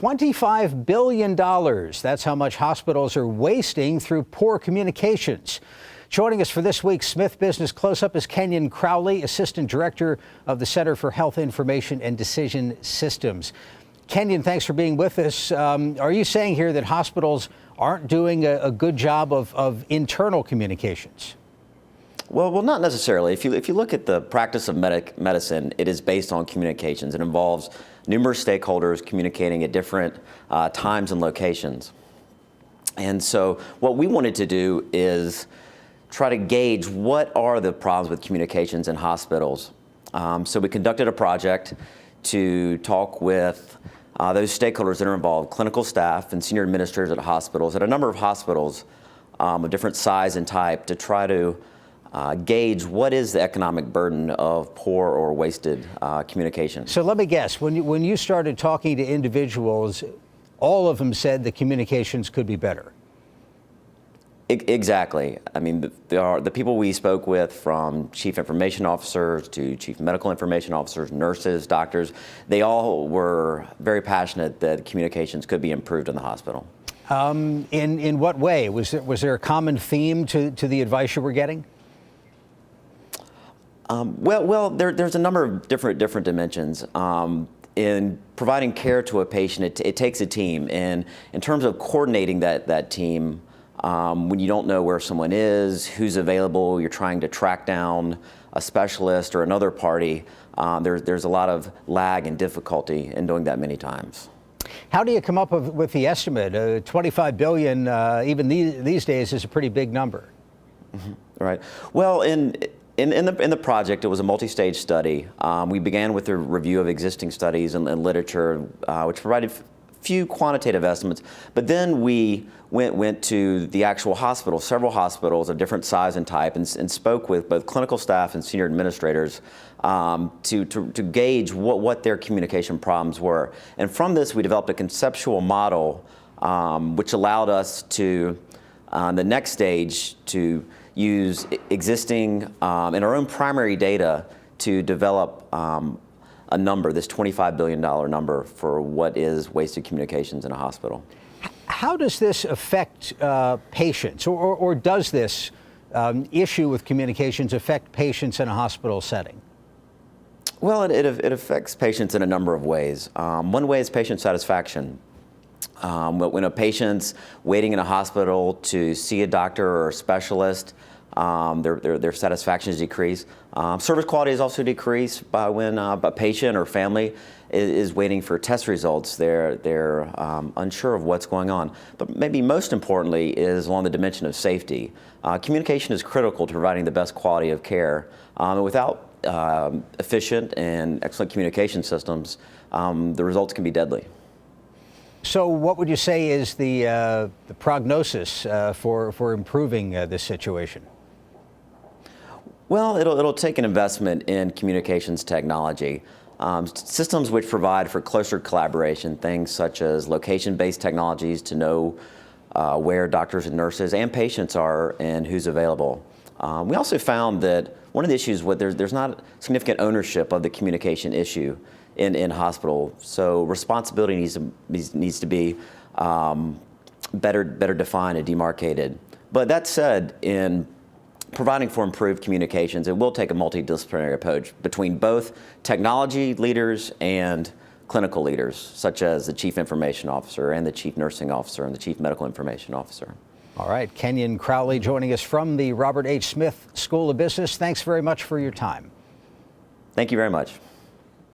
$25 billion. That's how much hospitals are wasting through poor communications. Joining us for this week's Smith Business Close-Up is Kenyon Crowley, Assistant Director of the Center for Health Information and Decision Systems. Kenyon, thanks for being with us. Are you saying here that hospitals aren't doing a good job of internal communications? Well, not necessarily. If you look at the practice of medicine, it is based on communications. It involves numerous stakeholders communicating at different times and locations. And so what we wanted to do is try to gauge what are the problems with communications in hospitals. So we conducted a project to talk with those stakeholders that are involved, clinical staff and senior administrators at hospitals, at a number of hospitals of different size and type, to try to gauge what is the economic burden of poor or wasted communication. So let me guess, when you started talking to individuals, all of them said the communications could be better. Exactly. I mean, the people we spoke with, from chief information officers to chief medical information officers, nurses, doctors, they all were very passionate that communications could be improved in the hospital. In what way? Was there a common theme to the advice you were getting? Well, there's a number of different dimensions. In providing care to a patient, it takes a team, and in terms of coordinating that team, when you don't know where someone is, who's available, you're trying to track down a specialist or another party, there's a lot of lag and difficulty in doing that many times. How do you come up with the estimate? $25 billion, even these days, is a pretty big number. Mm-hmm. Right. Well, in the project, it was a multi-stage study. We began with a review of existing studies and literature, which provided few quantitative estimates, but then we went to the actual hospital, several hospitals of different size and type, and spoke with both clinical staff and senior administrators to gauge what their communication problems were. And from this, we developed a conceptual model which allowed us to, the next stage, to use existing and our own primary data to develop a number, this $25 billion number, for what is wasted communications in a hospital. How does this affect patients, or does this issue with communications affect patients in a hospital setting? Well, it affects patients in a number of ways. One way is patient satisfaction. When a patient's waiting in a hospital to see a doctor or a specialist, their satisfaction is decreased. Service quality is also decreased by when a patient or family is waiting for test results. They're unsure of what's going on. But maybe most importantly is along the dimension of safety. Communication is critical to providing the best quality of care. Without efficient and excellent communication systems, the results can be deadly. So what would you say is the prognosis for improving this situation? Well, it'll take an investment in communications technology. Systems which provide for closer collaboration, things such as location-based technologies to know where doctors and nurses and patients are and who's available. We also found that one of the issues with there's not significant ownership of the communication issue in hospital, so responsibility needs to be better defined and demarcated. But that said, in providing for improved communications, it will take a multidisciplinary approach between both technology leaders and clinical leaders, such as the chief information officer and the chief nursing officer and the chief medical information officer. All right, Kenyon Crowley joining us from the Robert H. Smith School of Business. Thanks very much for your time. Thank you very much.